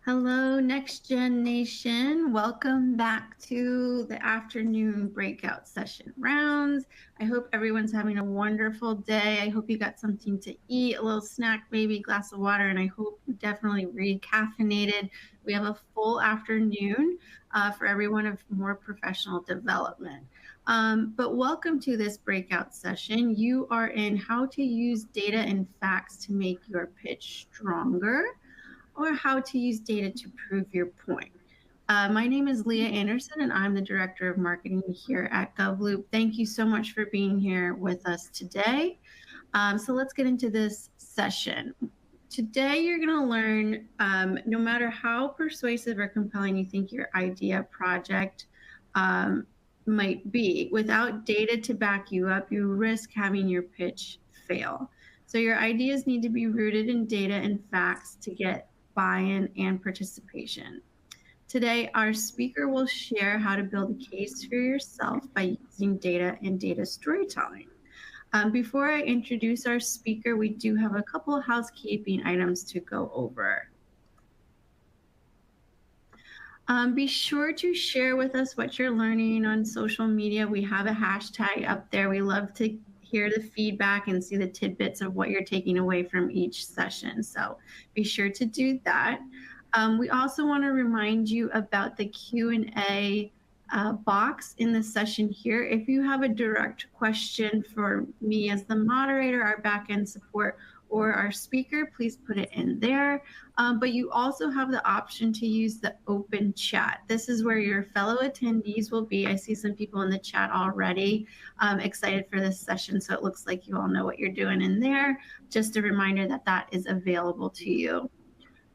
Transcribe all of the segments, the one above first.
Hello, Next Gen Nation. Welcome back to the afternoon breakout session rounds. I hope everyone's having a wonderful day. I hope you got something to eat, a little snack, maybe a glass of water, and I hope you definitely recaffeinated. We have a full afternoon for everyone of more professional development. But welcome to this breakout session. You are in how to use data and facts to make your pitch stronger, or how to use data to prove your point. My name is Leah Anderson, and I'm the Director of Marketing here at GovLoop. Thank you so much for being here with us today. So let's get into this session. Today, you're going to learn no matter how persuasive or compelling you think your idea project might be, without data to back you up, you risk having your pitch fail. So your ideas need to be rooted in data and facts to get buy-in and participation. Today, our speaker will share how to build a case for yourself by using data and data storytelling. Before I introduce our speaker, we do have a couple of housekeeping items to go over. Be sure to share with us what you're learning on social media. We have a hashtag up there. We love to hear the feedback and see the tidbits of what you're taking away from each session. So be sure to do that. We also want to remind you about the Q&A box in the session here. If you have a direct question for me as the moderator, our back-end support, or our speaker, please put it in there. But you also have the option to use the open chat. This is where your fellow attendees will be. I see some people in the chat already excited for this session, so it looks like you all know what you're doing in there. Just a reminder that that is available to you.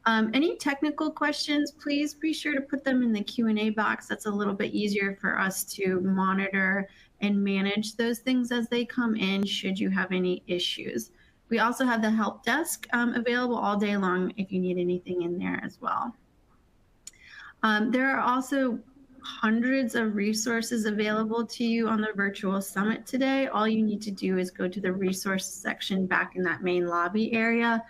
Any technical questions, please be sure to put them in the Q&A box. That's a little bit easier for us to monitor and manage those things as they come in, should you have any issues. We also have the help desk available all day long if you need anything in there as well. There are also hundreds of resources available to you on the virtual summit today. All you need to do is go to the resource section back in that main lobby area.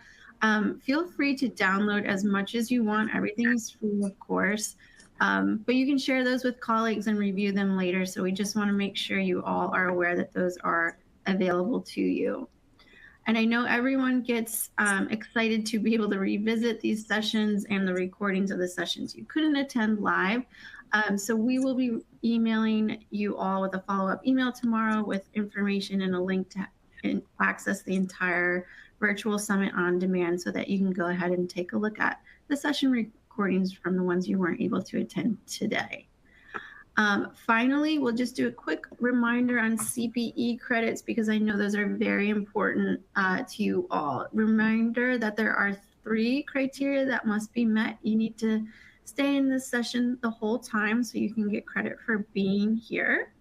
Feel free to download as much as you want. Everything is free, of course, but you can share those with colleagues and review them later. So we just want to make sure you all are aware that those are available to you. And I know everyone gets excited to be able to revisit these sessions and the recordings of the sessions you couldn't attend live. So we will be emailing you all with a follow-up email tomorrow with information and a link to access the entire virtual summit on demand, so that you can go ahead and take a look at the session recordings from the ones you weren't able to attend today. Finally, we'll just do a quick reminder on CPE credits, because I know those are very important to you all. Reminder that there are 3 criteria that must be met. You need to stay in this session the whole time so you can get credit for being here.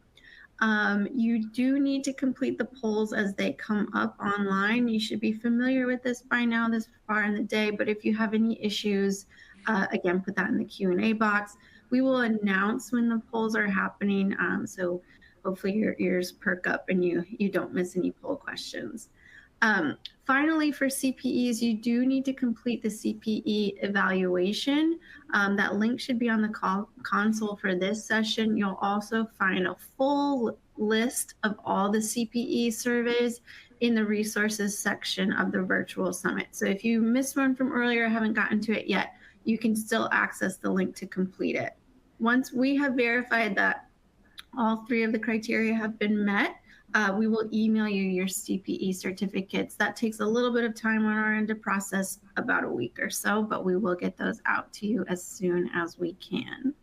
You do need to complete the polls as they come up online. You should be familiar with this by now, this far in the day, but if you have any issues, again, put that in the Q&A box. We will announce when the polls are happening, so hopefully your ears perk up and you don't miss any poll questions. Finally, for CPEs, you do need to complete the CPE evaluation. That link should be on the console for this session. You'll also find a full list of all the CPE surveys in the resources section of the virtual summit. So if you missed one from earlier, haven't gotten to it yet, you can still access the link to complete it. Once we have verified that all 3 of the criteria have been met, we will email you your CPE certificates. That takes a little bit of time on our end to process, about a week or so, but we will get those out to you as soon as we can.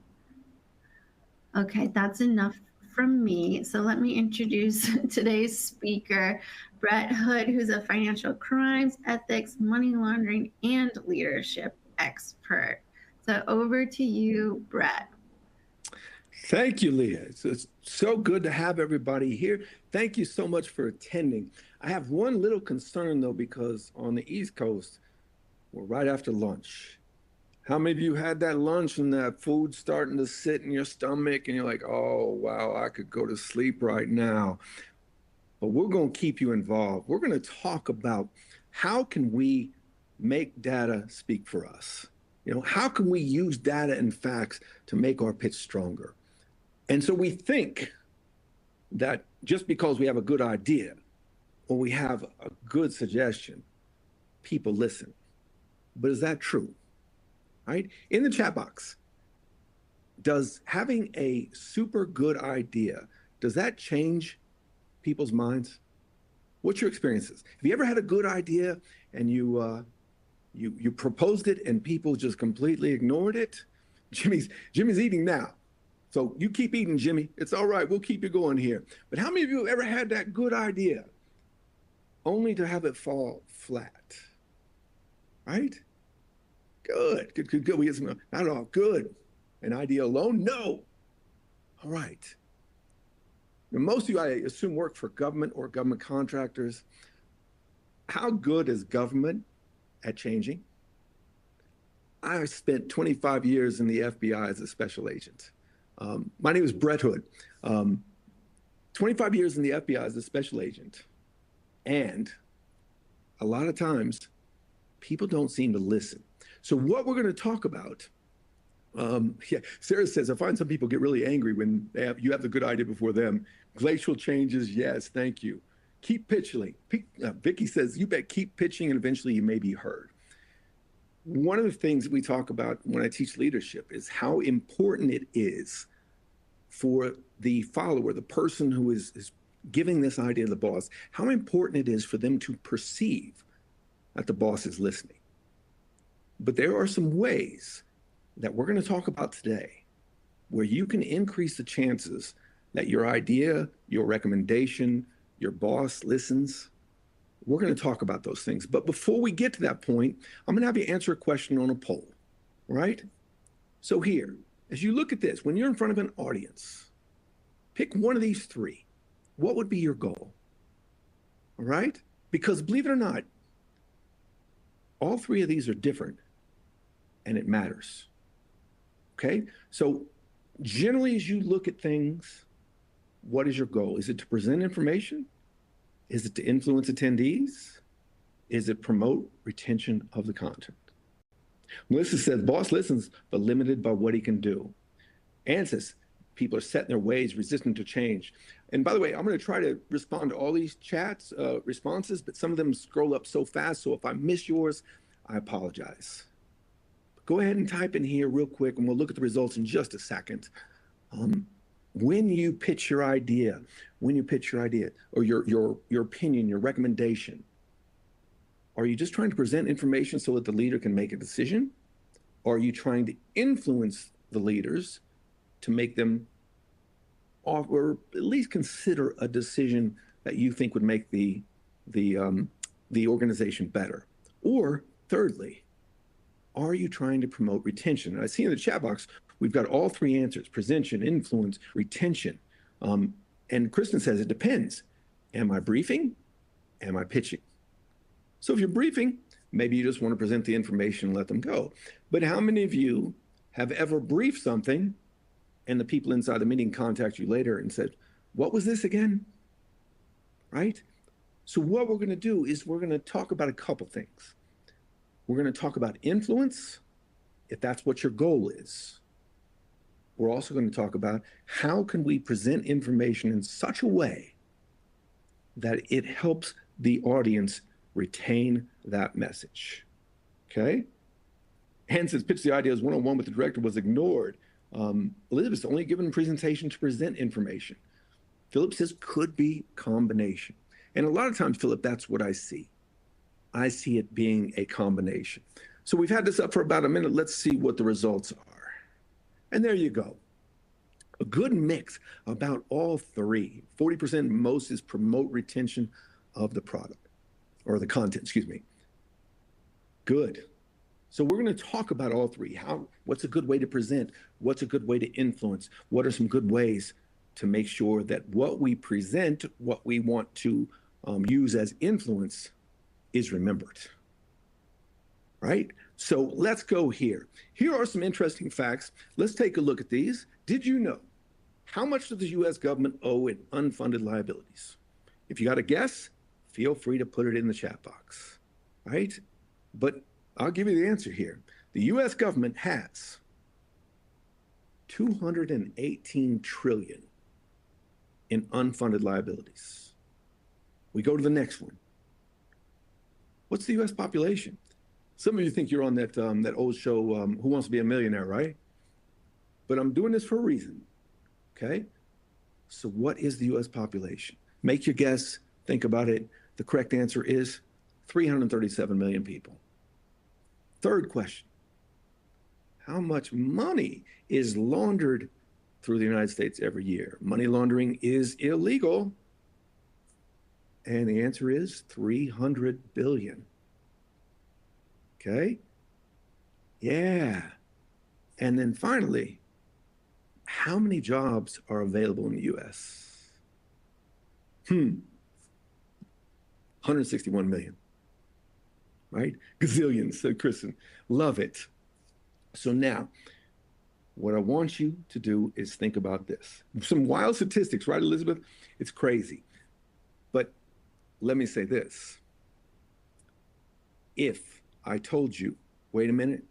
Okay, that's enough from me. So let me introduce today's speaker, Bret Hood, who's a financial crimes, ethics, money laundering, and leadership expert. So over to you, Bret. Thank you, Leah. It's so good to have everybody here. Thank you so much for attending. I have one little concern, though, because on the East Coast, we're right after lunch. How many of you had that lunch and that food starting to sit in your stomach and you're like, oh, wow, I could go to sleep right now? But we're going to keep you involved. We're going to talk about how can we make data speak for us. How can we use data and facts to make our pitch stronger? And so we think that just because we have a good idea or we have a good suggestion, people listen. But is that true? Right? In the chat box, does having a super good idea, does that change people's minds? What's your experiences? Have you ever had a good idea and you proposed it and people just completely ignored it? Jimmy's eating now. So you keep eating, Jimmy. It's all right. We'll keep you going here. But how many of you have ever had that good idea only to have it fall flat? Right? Good. We get some, not at all. Good. An idea alone? No. All right. Now, most of you, I assume, work for government or government contractors. How good is government at changing? I spent 25 years in the FBI as a special agent. My name is Bret Hood. 25 years in the FBI as a special agent. And a lot of times, people don't seem to listen. So what we're going to talk about, Sarah says, I find some people get really angry when you have the good idea before them. Glacial changes, yes, thank you. Keep pitching. Vicky says, you bet keep pitching and eventually you may be heard. One of the things that we talk about when I teach leadership is how important it is for the follower, the person who is giving this idea to the boss, how important it is for them to perceive that the boss is listening. But there are some ways that we're going to talk about today where you can increase the chances that your idea, your recommendation, your boss listens. We're going to talk about those things. But before we get to that point, I'm going to have you answer a question on a poll, right? So here, as you look at this, when you're in front of an audience, pick one of these three. What would be your goal? All right? Because believe it or not, all three of these are different and it matters. Okay? So generally, as you look at things, what is your goal? Is it to present information? Is it to influence attendees? Is it promote retention of the content? Melissa says, boss listens, but limited by what he can do. Ann says, people are set in their ways, resistant to change. And by the way, I'm going to try to respond to all these chats, responses, but some of them scroll up so fast. So if I miss yours, I apologize. Go ahead and type in here real quick, and we'll look at the results in just a second. When you pitch your idea, or your opinion, your recommendation, are you just trying to present information so that the leader can make a decision? Or are you trying to influence the leaders to make them or at least consider a decision that you think would make the organization better? Or thirdly, are you trying to promote retention? And I see in the chat box, we've got all three answers: presentation, influence, retention. And Kristen says, it depends. Am I briefing? Am I pitching? So if you're briefing, maybe you just want to present the information and let them go. But how many of you have ever briefed something and the people inside the meeting contact you later and said, what was this again? Right? So what we're going to do is we're going to talk about a couple things. We're going to talk about influence, if that's what your goal is. We're also going to talk about how can we present information in such a way that it helps the audience retain that message. Okay? Ann says, pitch the ideas one-on-one with the director was ignored. Elizabeth's only given a presentation to present information. Philip says, could be combination. And a lot of times, Philip, that's what I see. I see it being a combination. So we've had this up for about a minute. Let's see what the results are. And there you go. A good mix about all three. 40% most is promote retention of the product or the content, excuse me. Good. So we're going to talk about all three. What's a good way to present? What's a good way to influence? What are some good ways to make sure that what we present, what we want to use as influence is remembered? Right? So let's go here. Here are some interesting facts. Let's take a look at these. Did you know how much does the U.S. government owe in unfunded liabilities? If you got a guess, feel free to put it in the chat box, right? But I'll give you the answer here. The US government has 218 trillion in unfunded liabilities. We go to the next one. What's the US population? Some of you think you're on that old show, Who Wants to Be a Millionaire, right? But I'm doing this for a reason, okay? So what is the US population? Make your guess, think about it. The correct answer is 337 million people. Third question, how much money is laundered through the United States every year? Money laundering is illegal. And the answer is 300 billion. Okay? Yeah. And then finally, how many jobs are available in the US? 161 million. Right? Gazillions, said Kristen. Love it. So now, what I want you to do is think about this. Some wild statistics, right, Elizabeth? It's crazy. But let me say this. If I told you, wait a minute,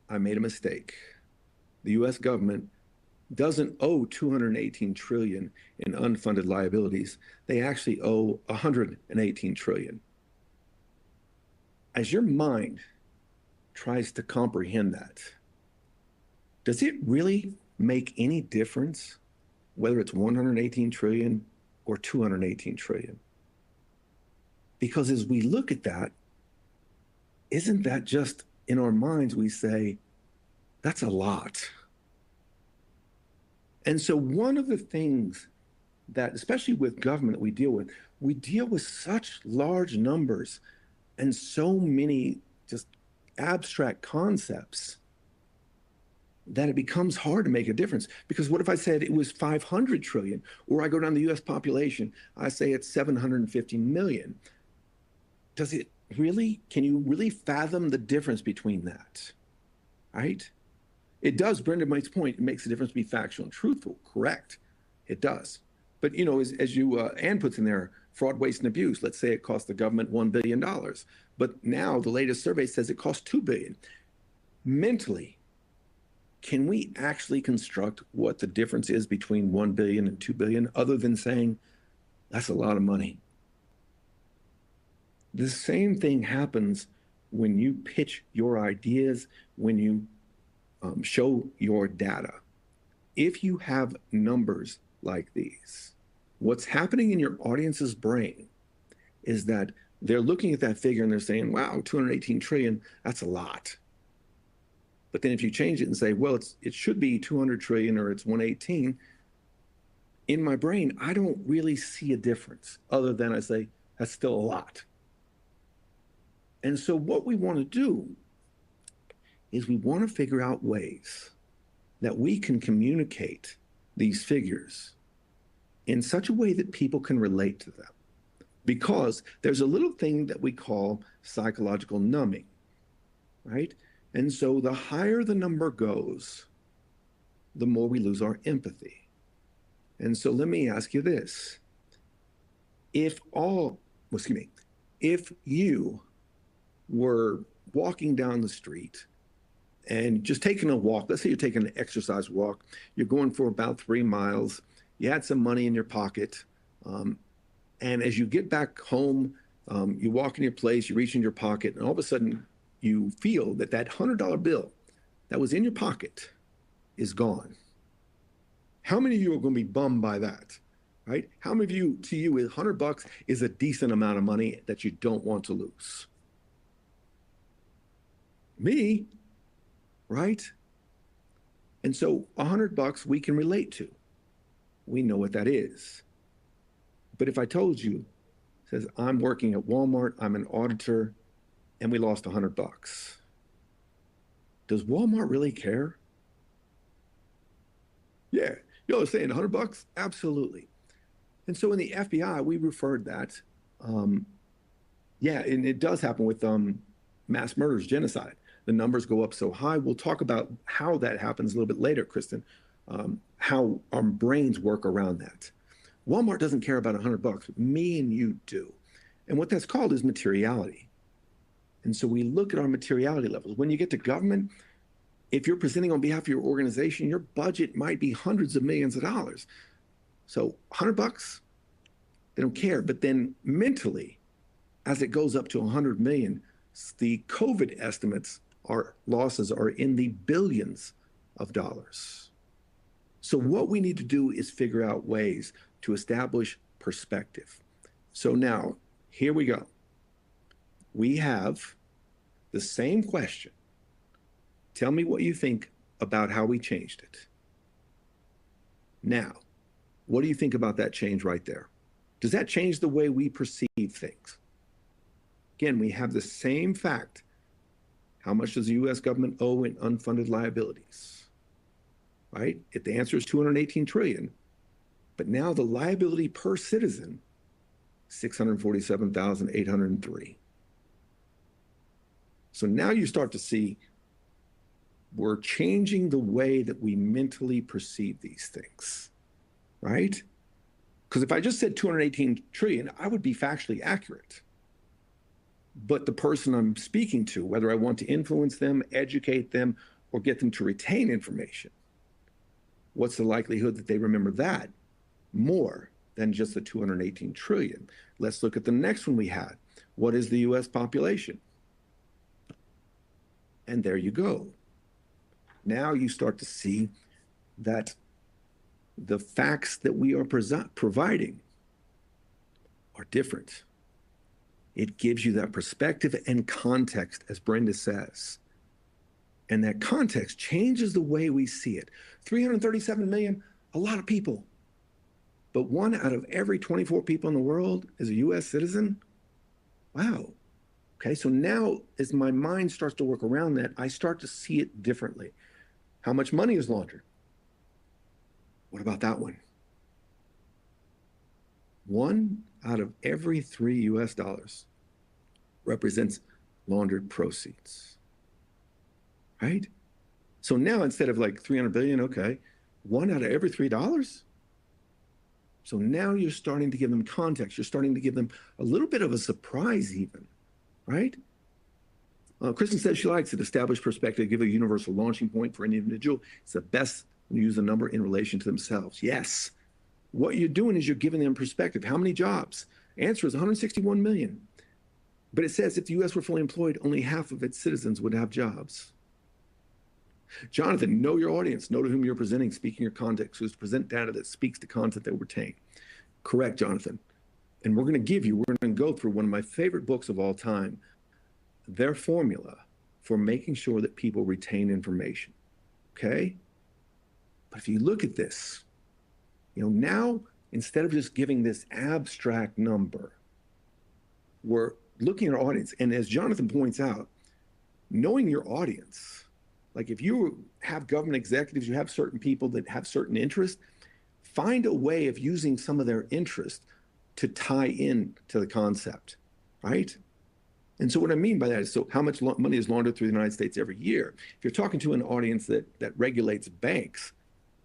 I made a mistake. The US government doesn't owe 218 trillion in unfunded liabilities. They actually owe 118 trillion. As your mind tries to comprehend that, does it really make any difference whether it's 118 trillion or 218 trillion? Because as we look at that, isn't that just in our minds we say, that's a lot? And so one of the things that, especially with government that we deal with such large numbers and so many just abstract concepts that it becomes hard to make a difference. Because what if I said it was 500 trillion, or I go down the US population, I say it's 750 million. Does it really, can you really fathom the difference between that, right? It does, Brenda makes point, it makes a difference to be factual and truthful, correct, it does. But you know, as you, Ann puts in there, fraud, waste, and abuse, let's say it cost the government $1 billion, but now the latest survey says it costs $2 billion. Mentally, can we actually construct what the difference is between 1 billion and 2 billion, other than saying, that's a lot of money? The same thing happens when you pitch your ideas, when you show your data. If you have numbers like these, what's happening in your audience's brain is that they're looking at that figure and they're saying, wow, 218 trillion, that's a lot. But then if you change it and say, well, it should be 200 trillion or it's 118, in my brain, I don't really see a difference other than I say, that's still a lot. And so what we want to do is we want to figure out ways that we can communicate these figures in such a way that people can relate to them. Because there's a little thing that we call psychological numbing, right? And so the higher the number goes, the more we lose our empathy. And so let me ask you this. If you were walking down the street and just taking a walk, let's say you're taking an exercise walk, you're going for about 3 miles, you had some money in your pocket, and as you get back home, you walk in your place, you reach in your pocket, and all of a sudden you feel that that $100 bill that was in your pocket is gone. How many of you are going to be bummed by that, right? How many of you, to you, $100 is a decent amount of money that you don't want to lose? Me, right? And so $100 we can relate to. We know what that is. But if I told you, says I'm working at Walmart, I'm an auditor, and we lost $100, does Walmart really care? Yeah, you're saying $100? Absolutely. And so in the FBI, we referred that. Yeah, and it does happen with mass murders, genocide. The numbers go up so high. We'll talk about how that happens a little bit later, Kristen, how our brains work around that. Walmart doesn't care about $100. Me and you do. And what that's called is materiality. And so we look at our materiality levels. When you get to government, if you're presenting on behalf of your organization, your budget might be hundreds of millions of dollars. So $100, they don't care. But then mentally, as it goes up to 100 million, the COVID estimates our losses are in the billions of dollars. So what we need to do is figure out ways to establish perspective. So now, here we go. We have the same question. Tell me what you think about how we changed it. Now, what do you think about that change right there? Does that change the way we perceive things? Again, we have the same fact. How much does the US government owe in unfunded liabilities? Right? If the answer is 218 trillion, but now the liability per citizen, 647,803. So now you start to see we're changing the way that we mentally perceive these things, right? Because if I just said 218 trillion, I would be factually accurate. But the person I'm speaking to, whether I want to influence them, educate them, or get them to retain information, what's the likelihood that they remember that more than just the 218 trillion? Let's look at the next one we had. What is the US population? And there you go. Now you start to see that the facts that we are providing are different. It gives you that perspective and context, as Brenda says. And that context changes the way we see it. 337 million, a lot of people. But 1 out of every 24 people in the world is a US citizen? Wow. Okay, so now as my mind starts to work around that, I start to see it differently. How much money is laundered? What about that one? 1 out of every 3 US dollars represents laundered proceeds, right? So now instead of like 300 billion, okay, 1 out of every $3? So now you're starting to give them context. You're starting to give them a little bit of a surprise even, right? Kristen says she likes it. Establish perspective, give a universal launching point for any individual. It's the best when you use a number in relation to themselves. Yes. What you're doing is you're giving them perspective. How many jobs? Answer is 161 million. But it says if the US were fully employed, only half of its citizens would have jobs. Jonathan, know your audience. Know to whom you're presenting, speaking your context. So is to present data that speaks to content that will retain. Correct, Jonathan. And we're going to go through one of my favorite books of all time, their formula for making sure that people retain information. Okay? But if you look at this, now instead of just giving this abstract number, we're looking at our audience. And as Jonathan points out, knowing your audience, like if you have government executives, you have certain people that have certain interests, find a way of using some of their interest to tie in to the concept, right? And so what I mean by that is, so how much money is laundered through the United States every year? If you're talking to an audience that regulates banks,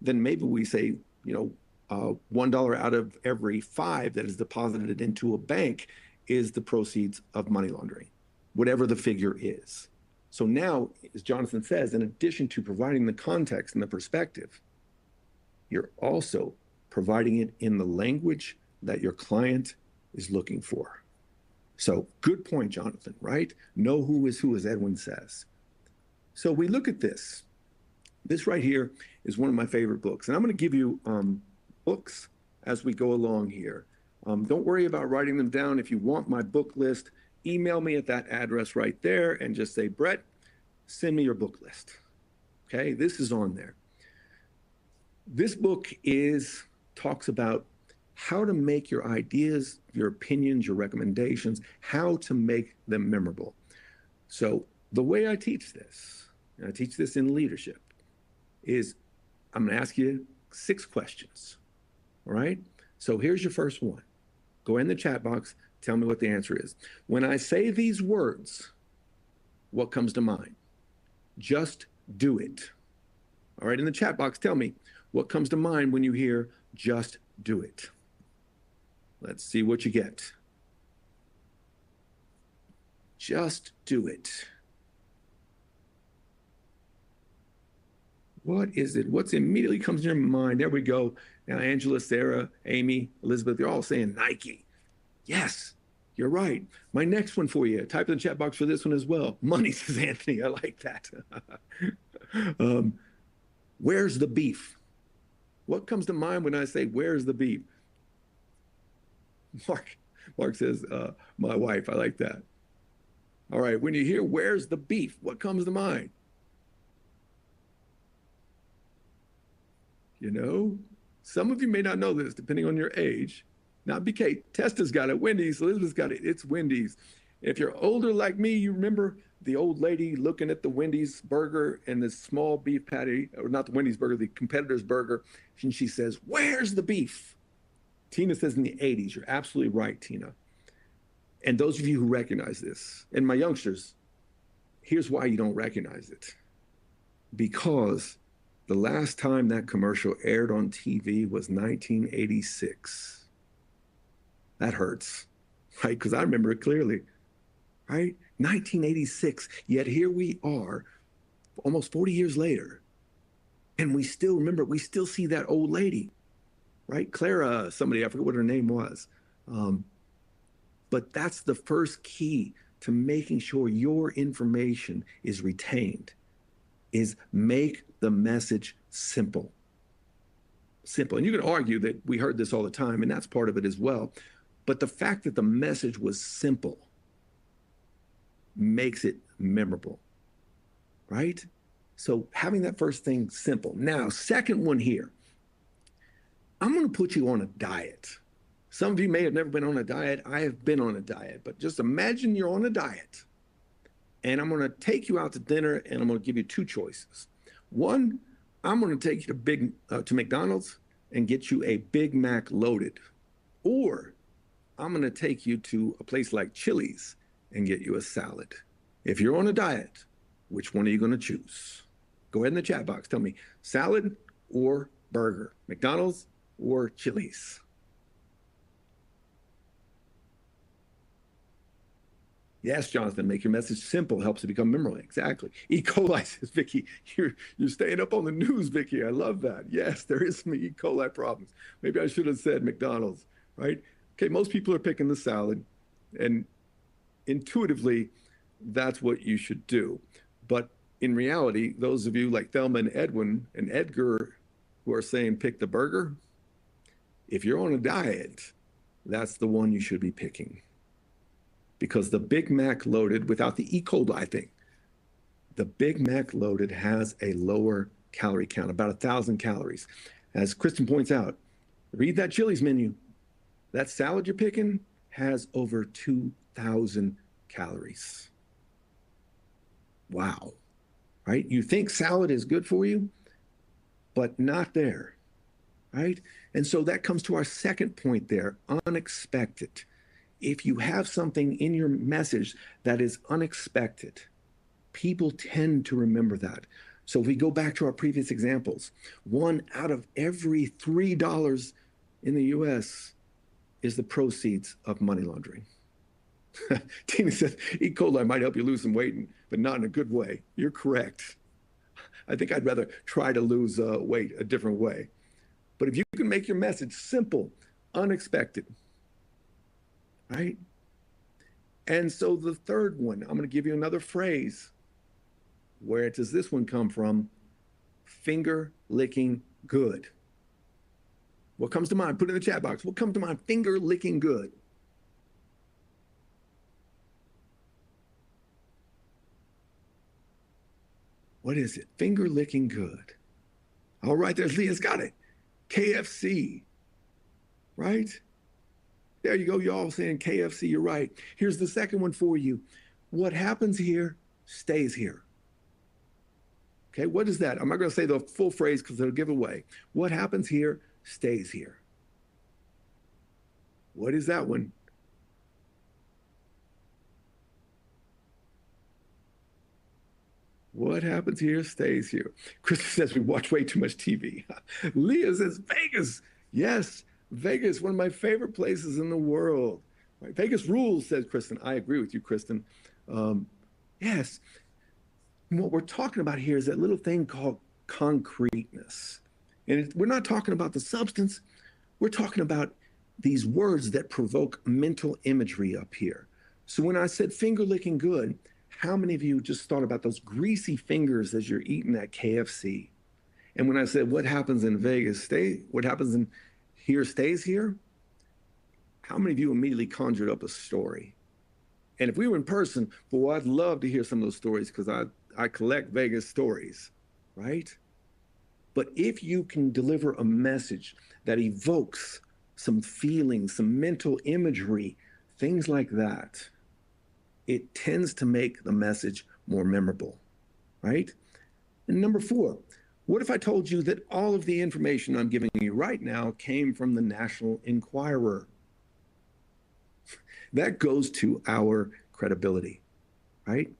then maybe we say, $1 out of every 5 that is deposited into a bank is the proceeds of money laundering, whatever the figure is. So now, as Jonathan says, in addition to providing the context and the perspective, you're also providing it in the language that your client is looking for. So good point, Jonathan, right? Know who, as Edwin says. So we look at this. This right here is one of my favorite books. And I'm going to give you books as we go along here. Don't worry about writing them down. If you want my book list, email me at that address right there and just say, Bret, send me your book list. Okay, this is on there. This book talks about how to make your ideas, your opinions, your recommendations, how to make them memorable. So the way I teach this, and I teach this in leadership, is I'm going to ask you 6 questions. All right? So here's your first one. Go in the chat box, tell me what the answer is. When I say these words, what comes to mind? Just do it. All right, in the chat box, tell me what comes to mind when you hear just do it. Let's see what you get. Just do it. What is it? What's immediately comes to your mind? There we go. Now, Angela, Sarah, Amy, Elizabeth, they're all saying Nike. Yes, you're right. My next one for you. Type in the chat box for this one as well. Money, says Anthony. I like that. Where's the beef? What comes to mind when I say, where's the beef? Mark says, my wife. I like that. All right. When you hear, where's the beef? What comes to mind? You know, some of you may not know this, depending on your age. Not BK. Testa's got it. Wendy's. Elizabeth's got it. It's Wendy's. If you're older like me, you remember the old lady looking at the Wendy's burger and the small beef patty, or not the Wendy's burger, the competitor's burger, and she says, where's the beef? Tina says in the 80s. You're absolutely right, Tina. And those of you who recognize this, and my youngsters, here's why you don't recognize it. Because the last time that commercial aired on TV was 1986. That hurts, right? Because I remember it clearly, right? 1986, yet here we are almost 40 years later, and we still remember, we still see that old lady, right? Clara, somebody, I forget what her name was. But that's the first key to making sure your information is retained, is make the message simple. Simple. And you can argue that we heard this all the time, and that's part of it as well. But the fact that the message was simple makes it memorable, right? So having that first thing simple. Now, second one here, I'm going to put you on a diet. Some of you may have never been on a diet. I have been on a diet, but just imagine you're on a diet, and I'm going to take you out to dinner, and I'm going to give you two choices. One, I'm going to take you to McDonald's and get you a Big Mac loaded, or I'm going to take you to a place like Chili's and get you a salad. If you're on a diet, which one are you going to choose? Go ahead in the chat box. Tell me, salad or burger, McDonald's or Chili's? Yes, Jonathan, make your message simple, helps it become memorable. Exactly. E. coli, says Vicky. You're staying up on the news, Vicky. I love that. Yes, there is some E. coli problems. Maybe I should have said McDonald's, right? Okay, most people are picking the salad, and intuitively, that's what you should do. But in reality, those of you like Thelma and Edwin and Edgar who are saying pick the burger, if you're on a diet, that's the one you should be picking. Because the Big Mac loaded, without the E. coli thing, the Big Mac loaded has a lower calorie count, about 1,000 calories. As Kristen points out, read that Chili's menu. That salad you're picking has over 2,000 calories. Wow, right? You think salad is good for you, but not there, right? And so that comes to our second point there, unexpected. If you have something in your message that is unexpected, people tend to remember that. So if we go back to our previous examples, 1 out of every $3 in the US is the proceeds of money laundering. Tina says, E. coli might help you lose some weight, but not in a good way. You're correct. I think I'd rather try to lose weight a different way. But if you can make your message simple, unexpected, right? And so the third one, I'm going to give you another phrase. Where does this one come from? Finger licking good. What comes to mind? Put it in the chat box. What comes to mind? Finger licking good. What is it? Finger licking good. All right, there's Leah's got it. KFC, right? There you go. You're all saying KFC. You're right. Here's the second one for you. What happens here stays here. Okay, what is that? I'm not going to say the full phrase because it'll give away. What happens here stays here. What is that one? What happens here stays here. Krista says we watch way too much TV. Leah says Vegas. Yes, Vegas, one of my favorite places in the world. Right? Vegas rules, says Kristen. I agree with you, Kristen. Um, yes, what we're talking about here is that little thing called concreteness. And we're not talking about the substance, we're talking about these words that provoke mental imagery up here. So when I said finger licking good, how many of you just thought about those greasy fingers as you're eating that KFC? And when I said what happens in Vegas what happens in here stays here, how many of you immediately conjured up a story? And if we were in person, boy, I'd love to hear some of those stories because I collect Vegas stories, right? But if you can deliver a message that evokes some feelings, some mental imagery, things like that, it tends to make the message more memorable, right? And number 4, what if I told you that all of the information I'm giving you right now came from the National Enquirer? That goes to our credibility, right?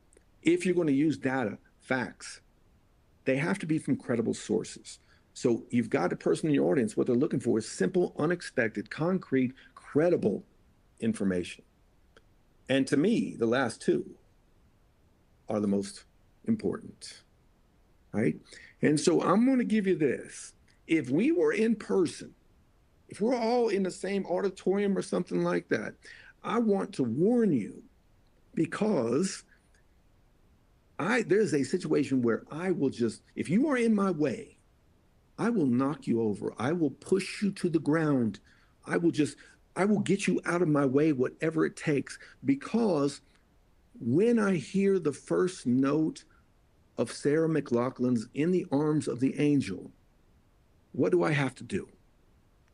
If you're going to use data, facts, they have to be from credible sources. So you've got a person in your audience, what they're looking for is simple, unexpected, concrete, credible information. And to me, the last 2 are the most important, right? And so I'm going to give you this. If we were in person, if we're all in the same auditorium or something like that, I want to warn you because there's a situation where I will just, if you are in my way, I will knock you over. I will push you to the ground. I will get you out of my way, whatever it takes, because when I hear the first note of Sarah McLachlan's In the Arms of the Angel, what do I have to do?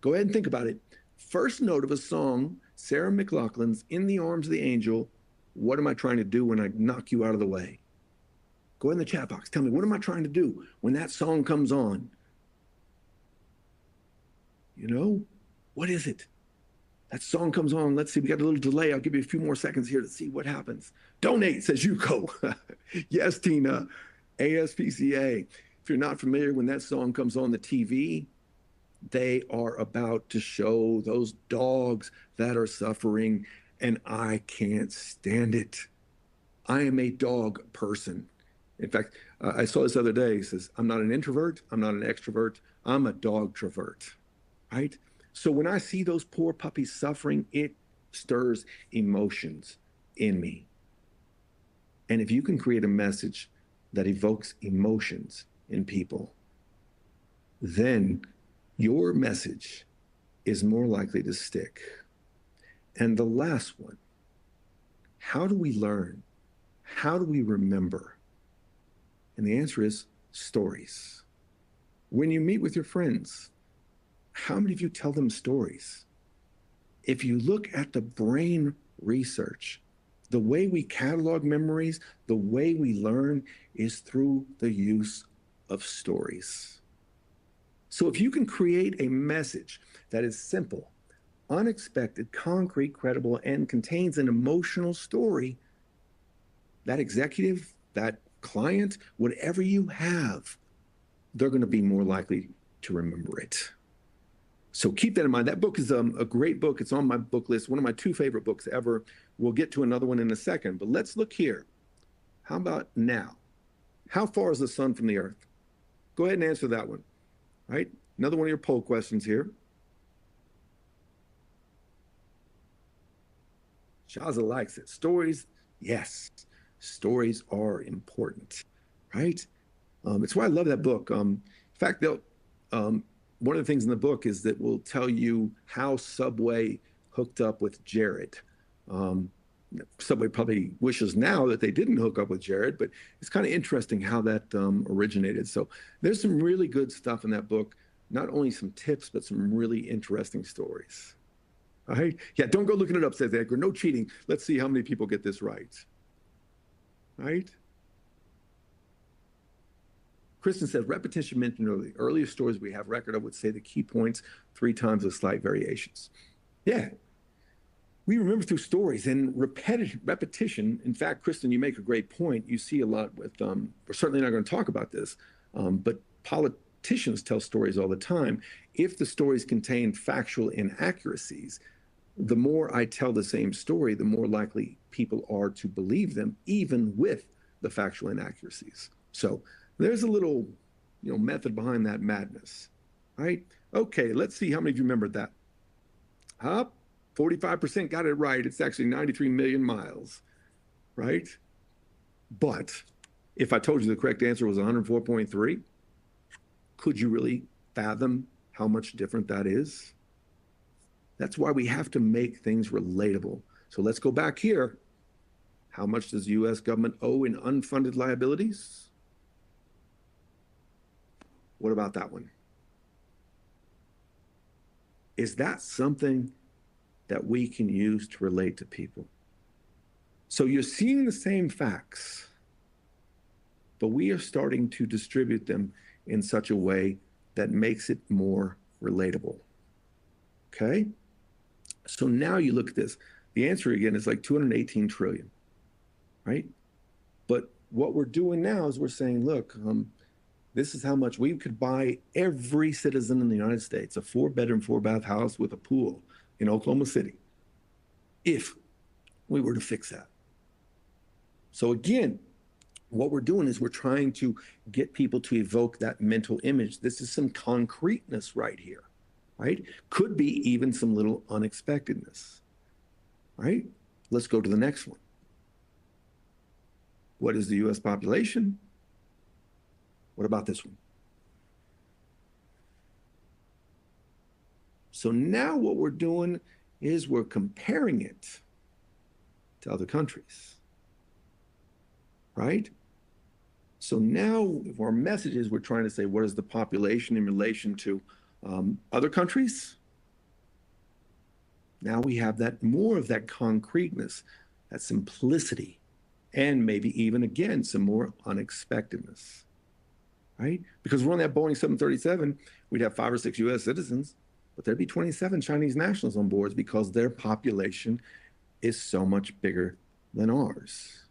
Go ahead and think about it. First note of a song, Sarah McLachlan's In the Arms of the Angel, what am I trying to do when I knock you out of the way? Go ahead in the chat box. Tell me, what am I trying to do when that song comes on? You know, what is it? That song comes on. Let's see. We got a little delay. I'll give you a few more seconds here to see what happens. Donate, says Yuko. Yes, Tina. ASPCA. If you're not familiar, when that song comes on the TV, they are about to show those dogs that are suffering, and I can't stand it. I am a dog person. In fact, I saw this other day. It says, I'm not an introvert. I'm not an extrovert. I'm a dog-trovert, right? So when I see those poor puppies suffering, it stirs emotions in me. And if you can create a message that evokes emotions in people, then your message is more likely to stick. And the last one, how do we learn? How do we remember? And the answer is stories. When you meet with your friends, how many of you tell them stories? If you look at the brain research, the way we catalog memories, the way we learn is through the use of stories. So if you can create a message that is simple, unexpected, concrete, credible, and contains an emotional story, that executive, that client, whatever you have, they're going to be more likely to remember it. So keep that in mind. That book is a great book. It's on my book list, one of my 2 favorite books ever. We'll get to another one in a second, but let's look here. How about now? How far is the sun from the earth? Go ahead and answer that one, right? Another one of your poll questions here. Shaza likes it. Stories, yes, stories are important, right? It's why I love that book. In fact, one of the things in the book is that we'll tell you how Subway hooked up with Jared. Subway probably wishes now that they didn't hook up with Jared, but it's kind of interesting how that originated. So there's some really good stuff in that book, not only some tips, but some really interesting stories. All right? Yeah, don't go looking it up, says Edgar. No cheating. Let's see how many people get this right. Right? Kristen says, repetition mentioned earlier. Earlier stories we have record of would say the key points 3 times with slight variations. Yeah. We remember through stories and repetition. In fact, Kristen, you make a great point. You see a lot with, we're certainly not going to talk about this, but politicians tell stories all the time. If the stories contain factual inaccuracies, the more I tell the same story, the more likely people are to believe them, even with the factual inaccuracies. So there's a little, method behind that madness, right? Okay, let's see how many of you remembered that. 45% got it right. It's actually 93 million miles, right? But if I told you the correct answer was 104.3, could you really fathom how much different that is? That's why we have to make things relatable. So let's go back here. How much does the U.S. government owe in unfunded liabilities? What about that one? Is that something that we can use to relate to people? So you're seeing the same facts, but we are starting to distribute them in such a way that makes it more relatable. Okay? So now you look at this. The answer again is like 218 trillion, right? But what we're doing now is we're saying, look, this is how much we could buy every citizen in the United States, a 4-bedroom, 4-bath house with a pool in Oklahoma City, if we were to fix that. So again, what we're doing is we're trying to get people to evoke that mental image. This is some concreteness right here, right? Could be even some little unexpectedness, right? Let's go to the next one. What is the US population? What about this one? So now what we're doing is we're comparing it to other countries, right? So now if our message is we're trying to say, what is the population in relation to other countries? Now we have that more of that concreteness, that simplicity, and maybe even again, some more unexpectedness, right? Because we're on that Boeing 737, we'd have 5 or 6 US citizens, but there'd be 27 Chinese nationals on board because their population is so much bigger than ours,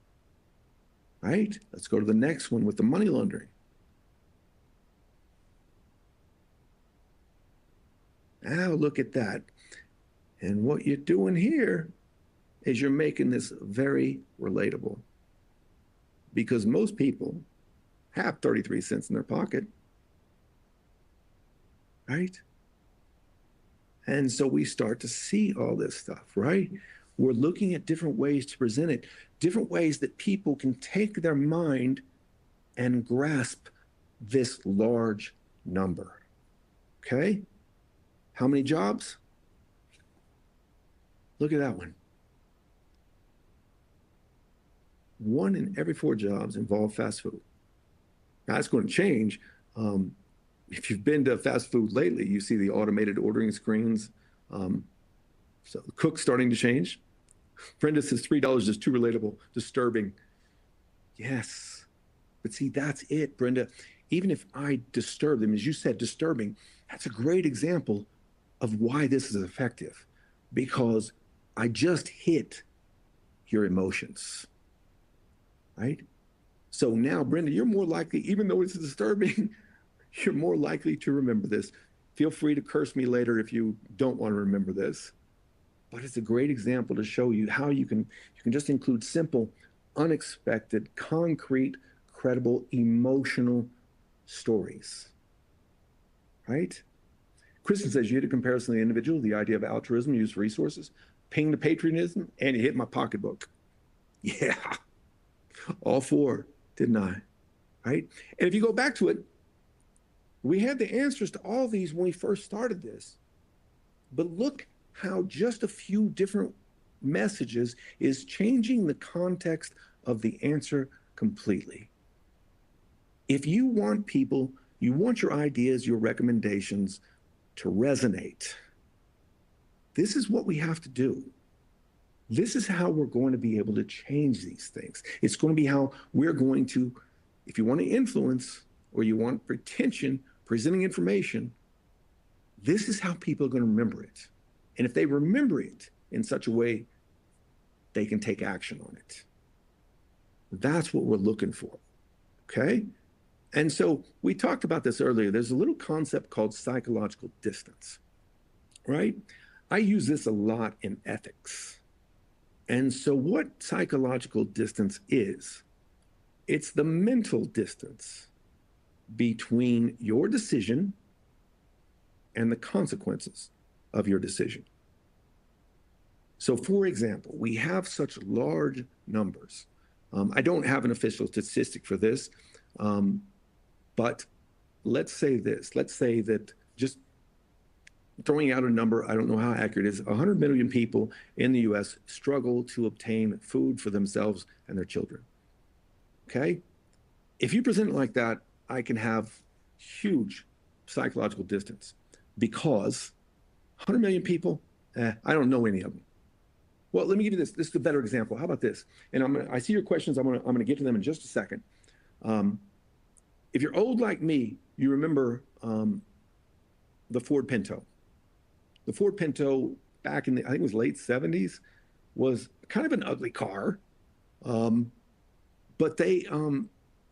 right? Let's go to the next one with the money laundering. Now look at that. And what you're doing here is you're making this very relatable, because most people have 33 cents in their pocket, right? And so we start to see all this stuff, right? We're looking at different ways to present it, different ways that people can take their mind and grasp this large number, okay? How many jobs? Look at that one. 1 in every 4 jobs involve fast food. Now, that's going to change. If you've been to fast food lately, you see the automated ordering screens. So the cook's starting to change. Brenda says $3 is too relatable, disturbing. Yes, but see, that's it, Brenda. Even if I disturb them, as you said, disturbing, that's a great example of why this is effective, because I just hit your emotions, right? So now, Brenda, you're more likely, even though it's disturbing, you're more likely to remember this. Feel free to curse me later if you don't want to remember this. But it's a great example to show you how you can just include simple, unexpected, concrete, credible, emotional stories, right? Kristen says, you hit a comparison of the individual, the idea of altruism, use resources, ping to patriotism, and you hit my pocketbook. Yeah, all 4, didn't I? Right? And if you go back to it, we had the answers to all these when we first started this. But look how just a few different messages is changing the context of the answer completely. If you want people, you want your ideas, your recommendations to resonate, this is what we have to do. This is how we're going to be able to change these things. It's going to be how we're going to, if you want to influence or you want retention, presenting information, this is how people are going to remember it. And if they remember it in such a way, they can take action on it. That's what we're looking for, okay? And so we talked about this earlier. There's a little concept called psychological distance, right? I use this a lot in ethics. And so, what psychological distance is, it's the mental distance between your decision and the consequences of your decision. So, for example, we have such large numbers. I don't have an official statistic for this, but let's say this. Let's say that, just throwing out a number, I don't know how accurate it is, 100 million people in the US struggle to obtain food for themselves and their children. Okay? If you present it like that, I can have huge psychological distance because 100 million people, I don't know any of them. Well, let me give you this. This is a better example. How about this? And I see your questions. I'm gonna get to them in just a second. If you're old like me, you remember the Ford Pinto. The Ford Pinto back in the, I think it was late 70s, was kind of an ugly car, but they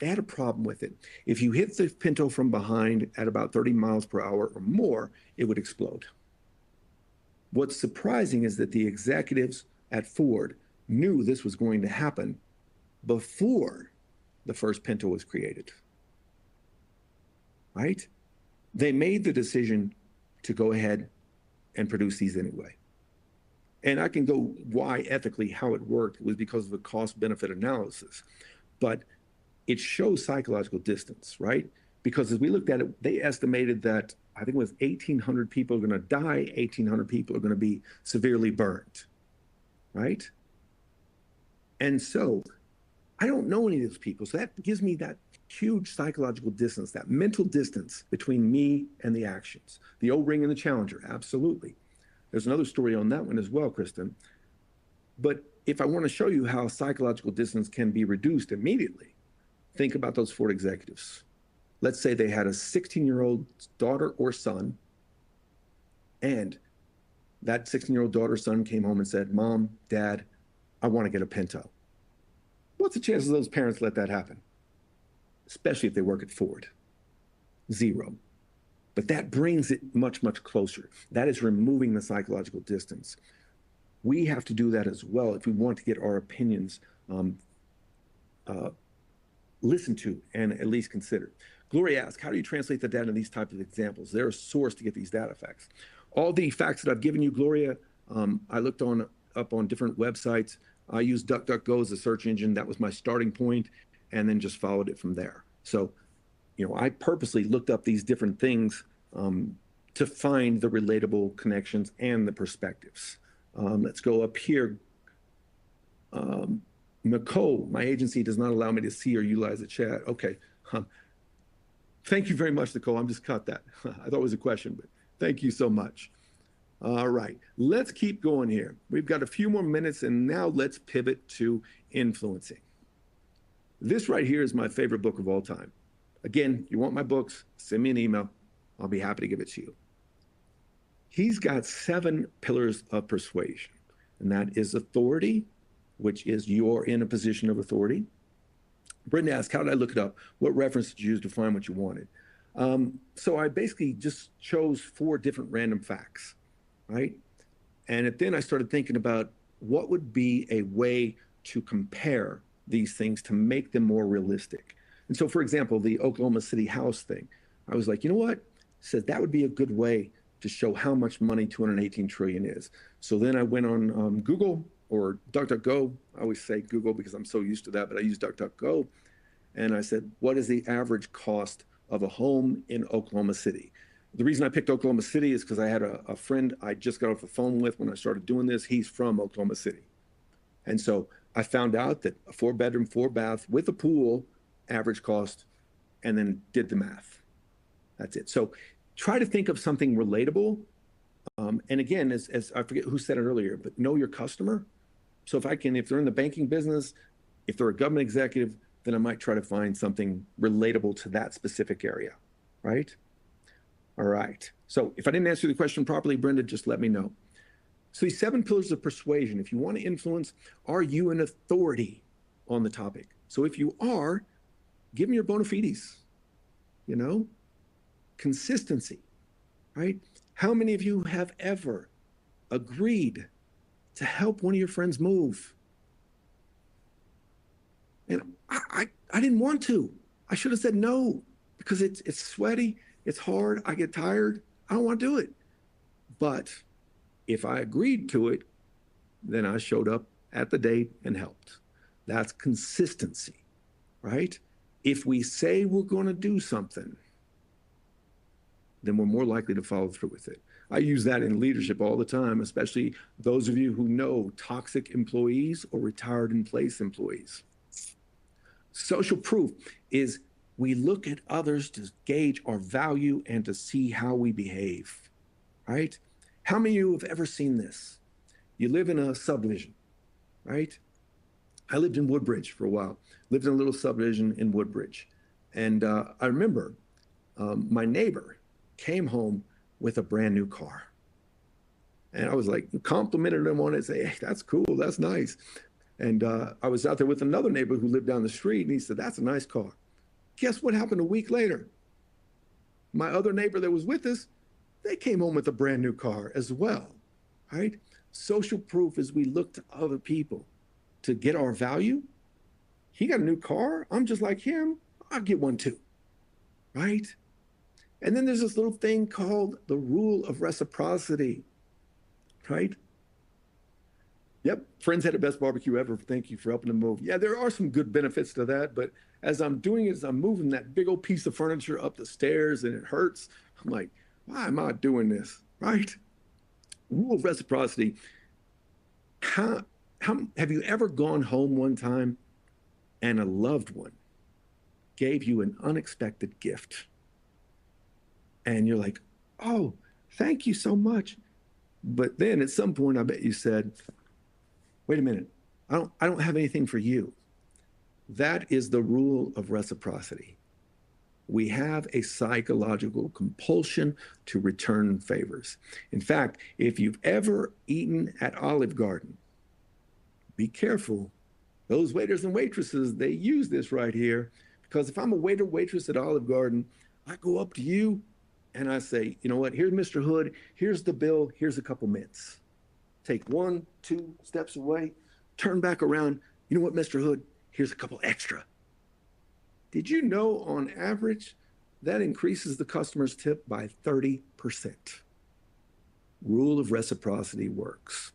had a problem with it. If you hit the Pinto from behind at about 30 miles per hour or more, it would explode. What's surprising is that the executives at Ford knew this was going to happen before the first Pinto was created. Right? They made the decision to go ahead and produce these anyway. And I can go why ethically how it worked. It was because of the cost-benefit analysis. But it shows psychological distance, right? Because as we looked at it, they estimated that I think it was 1,800 people are going to die, 1,800 people are going to be severely burned, right? And so I don't know any of those people. So that gives me that huge psychological distance, that mental distance between me and the actions. The O-ring and the Challenger, absolutely. There's another story on that one as well, Kristen. But if I want to show you how psychological distance can be reduced immediately, think about those Ford executives. Let's say they had a 16-year-old daughter or son, and that 16-year-old daughter or son came home and said, "Mom, Dad, I want to get a Pinto." What's the chances those parents let that happen? Especially if they work at Ford. Zero. But that brings it much, much closer. That is removing the psychological distance. We have to do that as well if we want to get our opinions listened to and at least considered. Gloria asks, how do you translate the data in these types of examples? They're a source to get these data facts. All the facts that I've given you, Gloria, I looked up on different websites. I used DuckDuckGo as a search engine. That was my starting point, and then just followed it from there. So, I purposely looked up these different things to find the relatable connections and the perspectives. Let's go up here. Nicole, my agency does not allow me to see or utilize the chat. Okay. Thank you very much, Nicole. I'm just caught that. I thought it was a question, but thank you so much. All right, let's keep going here. We've got a few more minutes, and now let's pivot to influencing. This right here is my favorite book of all time. Again, you want my books, send me an email. I'll be happy to give it to you. He's got 7 pillars of persuasion, and that is authority, which is you're in a position of authority. Brendan asked, how did I look it up? What reference did you use to find what you wanted? So I basically just chose 4 different random facts, right? And then I started thinking about what would be a way to compare these things to make them more realistic. And so, for example, the Oklahoma City house thing, I was like, you know what? Said that would be a good way to show how much money 218 trillion is. So then I went on Google or DuckDuckGo. I always say Google because I'm so used to that, but I use DuckDuckGo. And I said, what is the average cost of a home in Oklahoma City? The reason I picked Oklahoma City is because I had a friend I just got off the phone with when I started doing this. He's from Oklahoma City. And so I found out that a 4-bedroom, 4-bath with a pool, average cost, and then did the math. That's it. So try to think of something relatable. And again, as I forget who said it earlier, but know your customer. So if they're in the banking business, if they're a government executive, then I might try to find something relatable to that specific area, right? All right. So if I didn't answer the question properly, Brenda, just let me know. So these 7 pillars of persuasion, if you want to influence, are you an authority on the topic? So if you are, give me your bona fides, consistency, right? How many of you have ever agreed to help one of your friends move. And I didn't want to. I should have said no because it's sweaty, it's hard, I get tired, I don't want to do it. But if I agreed to it, then I showed up at the date and helped. That's consistency, right? If we say we're going to do something, then we're more likely to follow through with it. I use that in leadership all the time, especially those of you who know toxic employees or retired in place employees. Social proof is we look at others to gauge our value and to see how we behave, right? How many of you have ever seen this? You live in a subdivision, right? I lived in Woodbridge for a while, lived in a little subdivision in Woodbridge. And I remember my neighbor came home with a brand new car. And I was like, complimented him on it, say, hey, that's cool, that's nice. And I was out there with another neighbor who lived down the street, and he said, that's a nice car. Guess what happened a week later? My other neighbor that was with us, they came home with a brand new car as well, right? Social proof is we look to other people to get our value. He got a new car, I'm just like him, I'll get one too, right? And then there's this little thing called the rule of reciprocity, right? Yep, friends had the best barbecue ever. Thank you for helping them move. Yeah, there are some good benefits to that, but as I'm doing it, as I'm moving that big old piece of furniture up the stairs and it hurts, I'm like, why am I doing this, right? Rule of reciprocity. How have you ever gone home one time and a loved one gave you an unexpected gift? And you're like, oh, thank you so much. But then at some point, I bet you said, wait a minute, I don't have anything for you. That is the rule of reciprocity. We have a psychological compulsion to return favors. In fact, if you've ever eaten at Olive Garden, be careful. Those waiters and waitresses, they use this right here, because if I'm a waiter, waitress at Olive Garden, I go up to you and I say, you know what, here's Mr. Hood, here's the bill, here's a couple mints. Take 1, 2 steps away, turn back around. You know what, Mr. Hood, here's a couple extra. Did you know on average that increases the customer's tip by 30%? Rule of reciprocity works.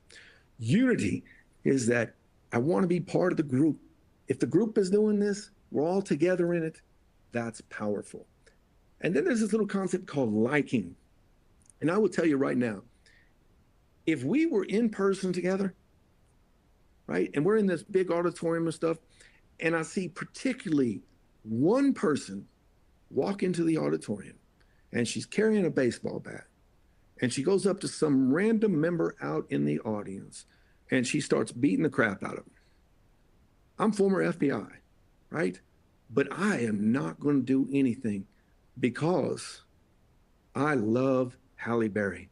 Unity is that I want to be part of the group. If the group is doing this, we're all together in it. That's powerful. And then there's this little concept called liking. And I will tell you right now, if we were in person together, right, and we're in this big auditorium and stuff, and I see particularly one person walk into the auditorium, and she's carrying a baseball bat, and she goes up to some random member out in the audience, and she starts beating the crap out of him. I'm former FBI, right? But I am not going to do anything because I love Halle Berry.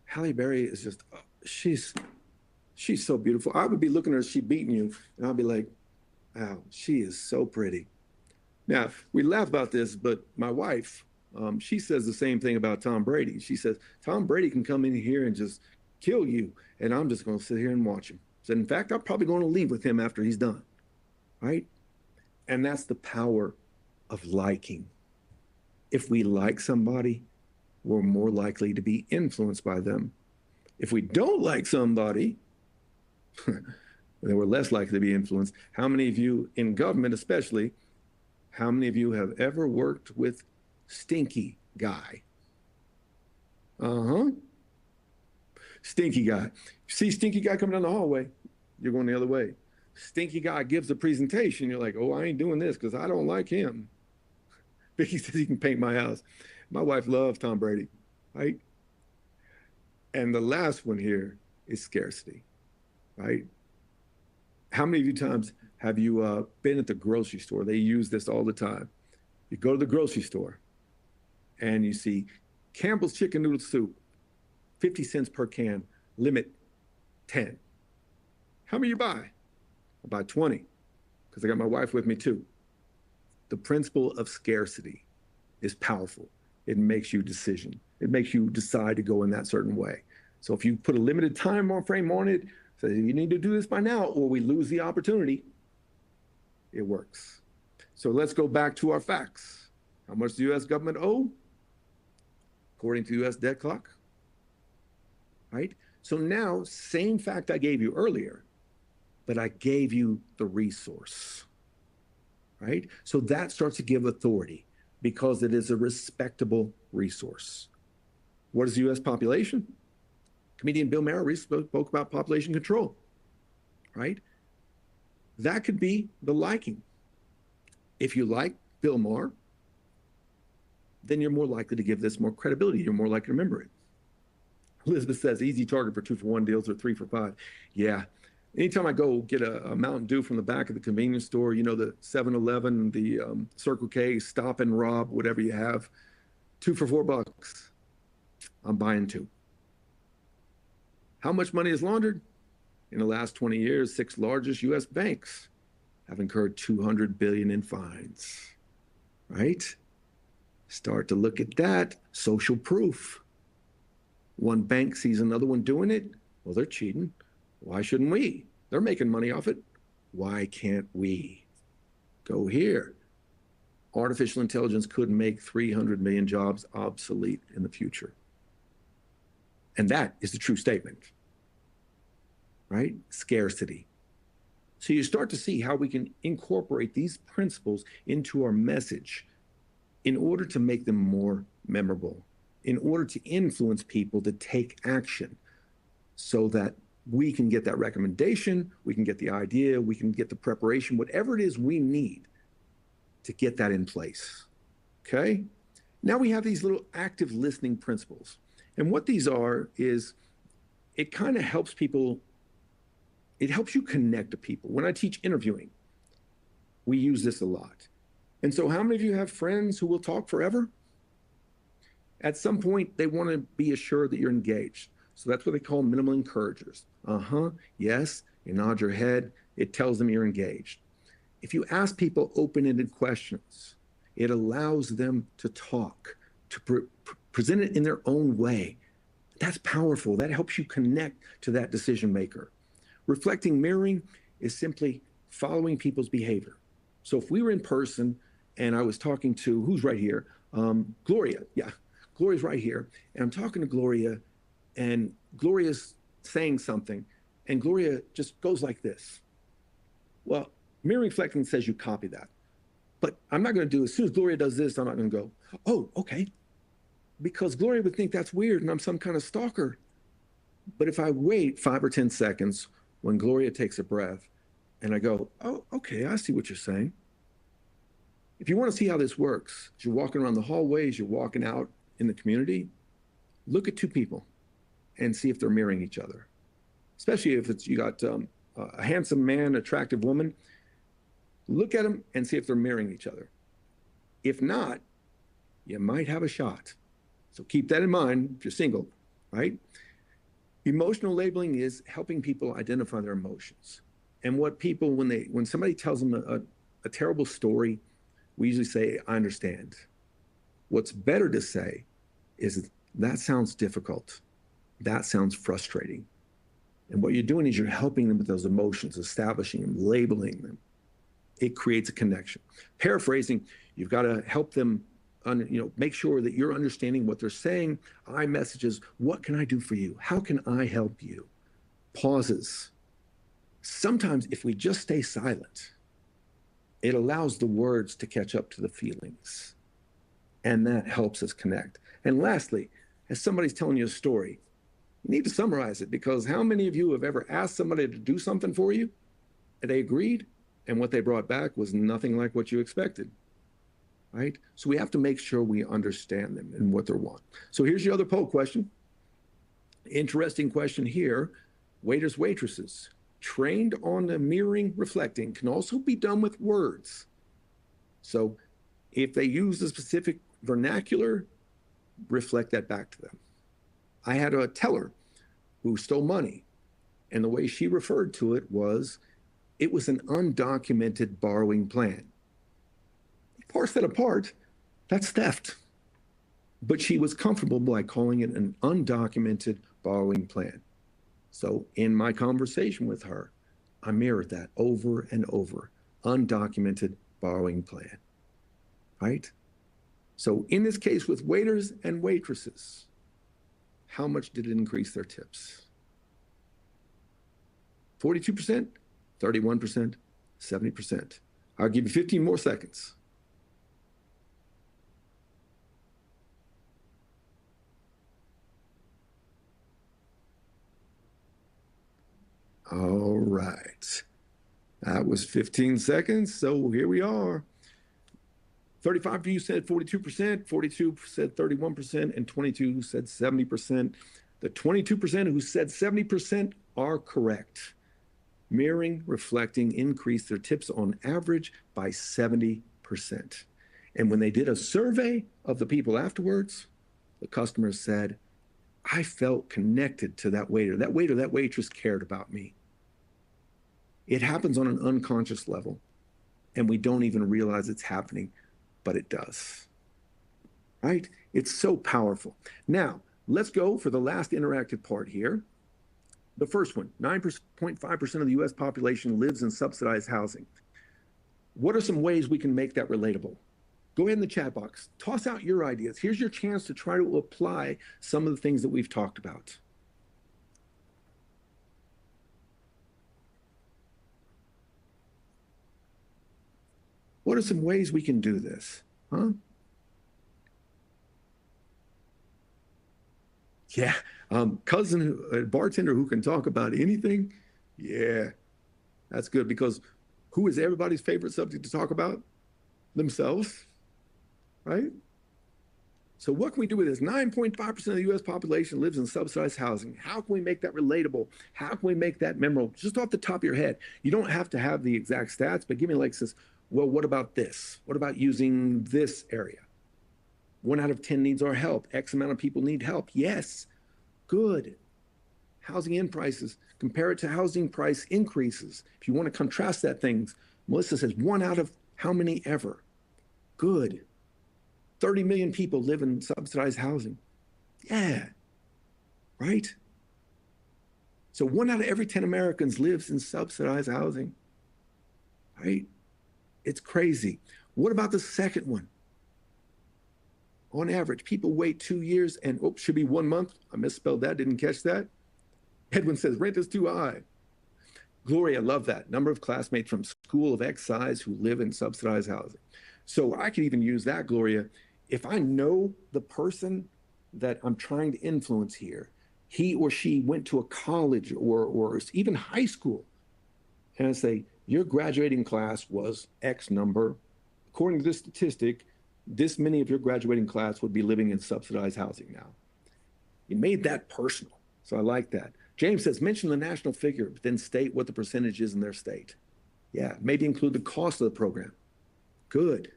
Halle Berry is just, she's so beautiful. I would be looking at her, she beating you, and I'd be like, wow, she is so pretty. Now, we laugh about this, but my wife, she says the same thing about Tom Brady. She says, Tom Brady can come in here and just kill you, and I'm just going to sit here and watch him. So in fact, I'm probably going to leave with him after he's done, right? And that's the power of liking. If we like somebody, we're more likely to be influenced by them. If we don't like somebody, then we're less likely to be influenced. How many of you, in government especially, how many of you have ever worked with stinky guy? Stinky guy. See stinky guy coming down the hallway, you're going the other way. Stinky guy gives a presentation, you're like, oh, I ain't doing this because I don't like him. Vicky says he can paint my house. My wife loves Tom Brady, right? And the last one here is scarcity, right? How many of you times have you been at the grocery store? They use this all the time. You go to the grocery store and you see Campbell's chicken noodle soup, 50 cents per can, limit 10. How many you buy? I buy 20 because I got my wife with me too. The principle of scarcity is powerful. It makes you decision. It makes you decide to go in that certain way. So if you put a limited time frame on it, say you need to do this by now or we lose the opportunity, it works. So let's go back to our facts. How much does the U.S. government owe? According to the U.S. debt clock, right? So now, same fact I gave you earlier, but I gave you the resource, right? So that starts to give authority because it is a respectable resource. What is the U.S. population? Comedian Bill Maher spoke about population control, right? That could be the liking. If you like Bill Maher, then you're more likely to give this more credibility. You're more likely to remember it. Elizabeth says, easy target for 2-for-1 deals or 3-for-5. Yeah. Anytime I go get a Mountain Dew from the back of the convenience store, you know, the 7-Eleven, the Circle K, Stop and Rob, whatever you have, 2 for $4. I'm buying 2. How much money is laundered? In the last 20 years, 6 largest U.S. banks have incurred $200 billion in fines, right? Start to look at that. Social proof. One bank sees another one doing it. Well, they're cheating. Why shouldn't we? They're making money off it. Why can't we? Go here. Artificial intelligence could make 300 million jobs obsolete in the future. And that is the true statement, right? Scarcity. So you start to see how we can incorporate these principles into our message in order to make them more memorable, in order to influence people to take action so that we can get that recommendation, we can get the idea, we can get the preparation, whatever it is we need to get that in place, okay? Now we have these little active listening principles. And what these are is it kind of helps people, it helps you connect to people. When I teach interviewing, we use this a lot. And so how many of you have friends who will talk forever? At some point, they want to be assured that you're engaged. So that's what they call minimal encouragers. Yes, you nod your head, it tells them you're engaged. If you ask people open-ended questions, it allows them to talk, to present it in their own way. That's powerful. That helps you connect to that decision maker. Reflecting mirroring is simply following people's behavior. So if we were in person and I was talking to, who's right here? Gloria, yeah, Gloria's right here. And I'm talking to Gloria and Gloria's saying something and Gloria just goes like this. Well, mirror reflecting says you copy that. But I'm not going to do, as soon as Gloria does this, I'm not going to go, oh, okay. Because Gloria would think that's weird and I'm some kind of stalker. But if I wait 5 or 10 seconds when Gloria takes a breath and I go, oh, okay, I see what you're saying. If you want to see how this works, as you're walking around the hallways, you're walking out in the community, look at 2 people and see if they're mirroring each other. Especially if it's you got a handsome man, attractive woman, look at them and see if they're mirroring each other. If not, you might have a shot. So keep that in mind if you're single, right? Emotional labeling is helping people identify their emotions. And what people, when somebody tells them a terrible story, we usually say, I understand. What's better to say is, that sounds difficult. That sounds frustrating. And what you're doing is you're helping them with those emotions, establishing them, labeling them. It creates a connection. Paraphrasing, you've got to help them make sure that you're understanding what they're saying. I messages, what can I do for you? How can I help you? Pauses. Sometimes if we just stay silent, it allows the words to catch up to the feelings. And that helps us connect. And lastly, as somebody's telling you a story, you need to summarize it, because how many of you have ever asked somebody to do something for you and they agreed and what they brought back was nothing like what you expected? Right? So we have to make sure we understand them and what they want. So here's your other poll question. Interesting question here. Waiters, waitresses, trained on the mirroring, reflecting can also be done with words. So if they use a specific vernacular, reflect that back to them. I had a teller who stole money, and the way she referred to it was an undocumented borrowing plan. Parse that apart, that's theft. But she was comfortable by calling it an undocumented borrowing plan. So in my conversation with her, I mirrored that over and over. Undocumented borrowing plan, right? So in this case with waiters and waitresses, how much did it increase their tips? 42%, 31%, 70%. I'll give you 15 more seconds. All right. That was 15 seconds. So here we are. 35 of you said 42%, 42 said 31%, and 22 said 70%. The 22% who said 70% are correct. Mirroring, reflecting increased their tips on average by 70%. And when they did a survey of the people afterwards, the customers said, I felt connected to that waiter, that waitress cared about me. It happens on an unconscious level, and we don't even realize it's happening, but it does, right? It's so powerful. Now, let's go for the last interactive part here. The first one, 9.5% of the US population lives in subsidized housing. What are some ways we can make that relatable? Go ahead in the chat box, toss out your ideas. Here's your chance to try to apply some of the things that we've talked about. What are some ways we can do this? Huh? Yeah, cousin, bartender who can talk about anything. Yeah, that's good, because who is everybody's favorite subject to talk about? Themselves, right? So what can we do with this? 9.5% of the US population lives in subsidized housing. How can we make that relatable? How can we make that memorable? Just off the top of your head. You don't have to have the exact stats, but give me like this, well, what about this? What about using this area? 1 out of 10 needs our help. X amount of people need help. Yes, good. Housing end prices, compare it to housing price increases. If you want to contrast that things, Melissa says 1 out of how many ever? Good. 30 million people live in subsidized housing. Yeah, right? So 1 out of every 10 Americans lives in subsidized housing, right? It's crazy. What about the second one? On average, people wait 2 years and, oops, should be 1 month. I misspelled that, didn't catch that. Edwin says, rent is too high. Gloria, love that. Number of classmates from school of X size who live in subsidized housing. So I could even use that, Gloria. If I know the person that I'm trying to influence here, he or she went to a college or even high school, and I say, your graduating class was X number. According to this statistic, this many of your graduating class would be living in subsidized housing now. You made that personal. So I like that. James says, mention the national figure, but then state what the percentage is in their state. Yeah, maybe include the cost of the program. Good,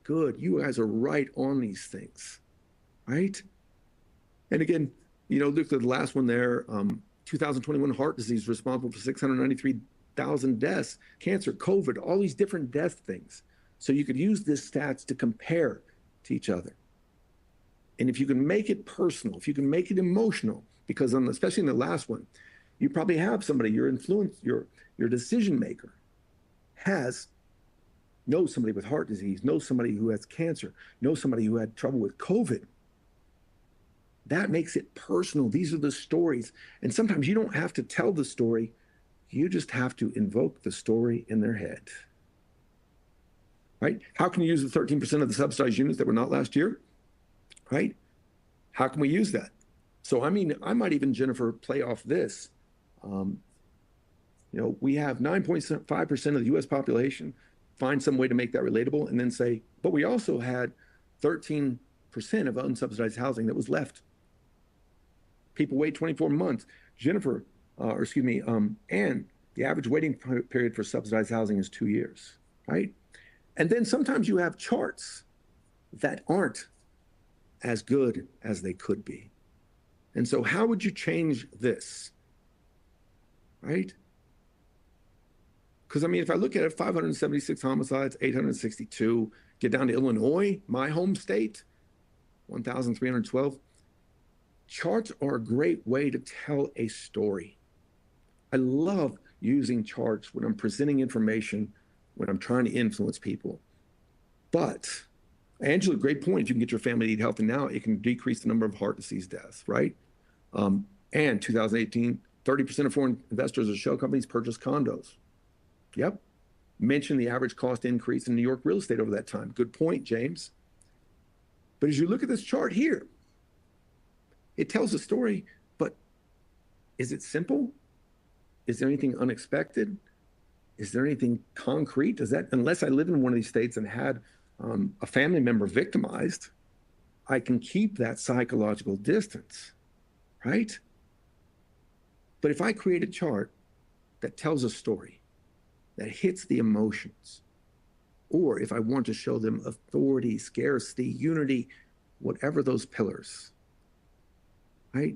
good. You guys are right on these things, right? And again, you know, look at the last one there, 2021 heart disease responsible for 693,000 deaths, cancer, COVID, all these different death things. So you could use this stats to compare to each other. And if you can make it personal, if you can make it emotional, because especially in the last one, you probably have somebody, your influence, your decision maker knows somebody with heart disease, knows somebody who has cancer, knows somebody who had trouble with COVID. That makes it personal. These are the stories. And sometimes you don't have to tell the story. You just have to invoke the story in their head. Right? How can you use the 13% of the subsidized units that were not last year? Right? How can we use that? So, I mean, I might even, Jennifer, play off this. You know, we have 9.5% of the US population, find some way to make that relatable, and then say, but we also had 13% of unsubsidized housing that was left. People wait 24 months. Jennifer, and the average waiting period for subsidized housing is 2 years, right? And then sometimes you have charts that aren't as good as they could be. And so how would you change this, right? Because I mean, if I look at it, 576 homicides, 862, get down to Illinois, my home state, 1,312. Charts are a great way to tell a story. I love using charts when I'm presenting information, when I'm trying to influence people. But Angela, great point. If you can get your family to eat healthy now, it can decrease the number of heart disease deaths, right? And 2018, 30% of foreign investors or shell companies purchased condos. Yep. Mention the average cost increase in New York real estate over that time. Good point, James. But as you look at this chart here, it tells a story, but is it simple? Is there anything unexpected? Is there anything concrete? Does that, unless I live in one of these states and had a family member victimized, I can keep that psychological distance, right? But if I create a chart that tells a story, that hits the emotions, or if I want to show them authority, scarcity, unity, whatever those pillars, right?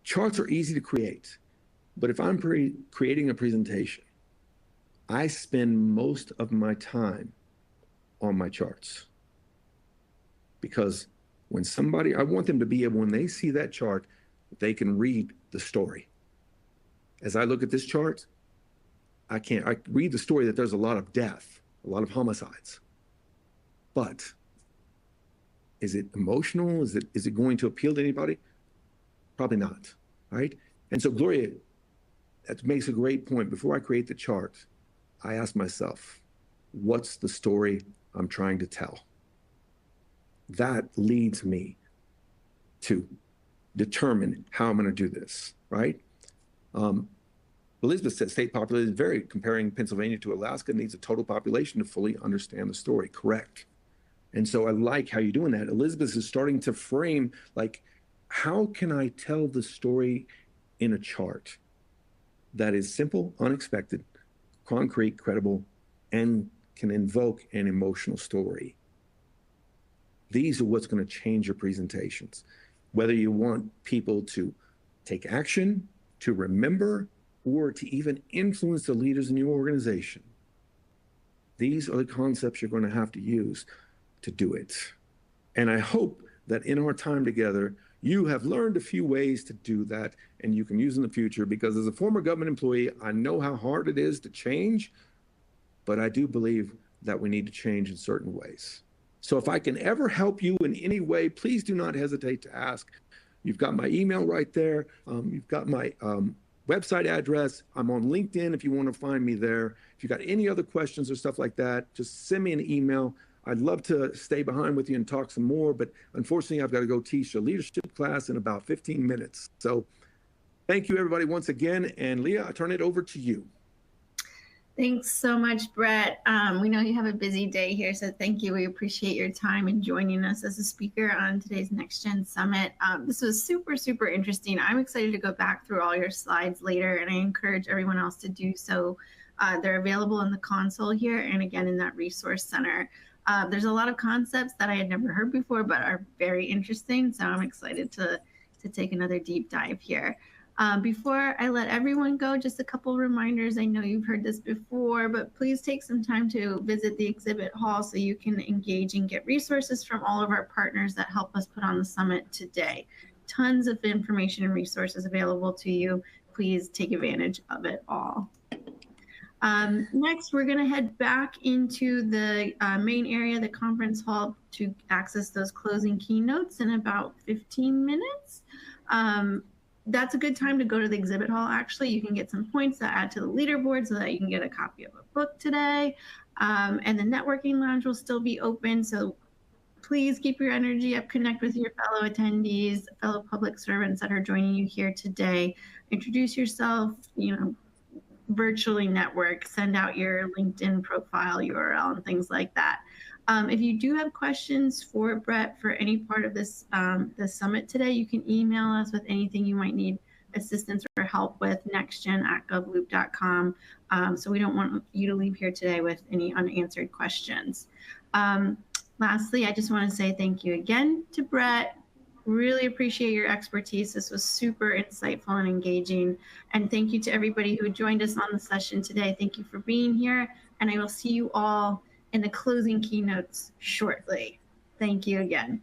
Charts are easy to create, but if I'm creating a presentation, I spend most of my time on my charts. Because when somebody, I want them to be able, when they see that chart, they can read the story. As I look at this chart, I read the story that there's a lot of death, a lot of homicides. But is it emotional? Is it going to appeal to anybody? Probably not, right? And so Gloria, that makes a great point. Before I create the chart, I ask myself, what's the story I'm trying to tell? That leads me to determine how I'm going to do this, right? Elizabeth said state population is very, comparing Pennsylvania to Alaska, needs a total population to fully understand the story. Correct. And so I like how you're doing that. Elizabeth is starting to frame, like, how can I tell the story in a chart that is simple, unexpected, concrete, credible, and can invoke an emotional story? These are what's going to change your presentations. Whether you want people to take action, to remember, or to even influence the leaders in your organization. These are the concepts you're going to have to use to do it. And I hope that in our time together, you have learned a few ways to do that and you can use in the future, because as a former government employee, I know how hard it is to change, but I do believe that we need to change in certain ways. So if I can ever help you in any way, please do not hesitate to ask. You've got my email right there. You've got my website address. I'm on LinkedIn if you want to find me there. If you got any other questions or stuff like that, just send me an email. I'd love to stay behind with you and talk some more, but unfortunately, I've got to go teach a leadership class in about 15 minutes. So thank you, everybody, once again. And Leah, I turn it over to you. Thanks so much, Bret. We know you have a busy day here, so thank you. We appreciate your time and joining us as a speaker on today's Next Gen Summit. This was super, super interesting. I'm excited to go back through all your slides later, and I encourage everyone else to do so. They're available in the console here and again in that resource center. There's a lot of concepts that I had never heard before, but are very interesting, so I'm excited to take another deep dive here. Before I let everyone go, just a couple reminders. I know you've heard this before, but please take some time to visit the exhibit hall so you can engage and get resources from all of our partners that help us put on the summit today. Tons of information and resources available to you. Please take advantage of it all. Next, we're going to head back into the main area, the conference hall, to access those closing keynotes in about 15 minutes. That's a good time to go to the exhibit hall. Actually, you can get some points to add to the leaderboard so that you can get a copy of a book today. And the networking lounge will still be open. So please keep your energy up, connect with your fellow attendees, fellow public servants that are joining you here today. Introduce yourself, virtually network, send out your LinkedIn profile URL and things like that. If you do have questions for Bret for any part of this summit today, you can email us with anything you might need assistance or help with, nextgen@govloop.com. So we don't want you to leave here today with any unanswered questions. Lastly, I just want to say thank you again to Bret. Really appreciate your expertise. This was super insightful and engaging. And thank you to everybody who joined us on the session today. Thank you for being here. And I will see you all in the closing keynotes shortly. Thank you again.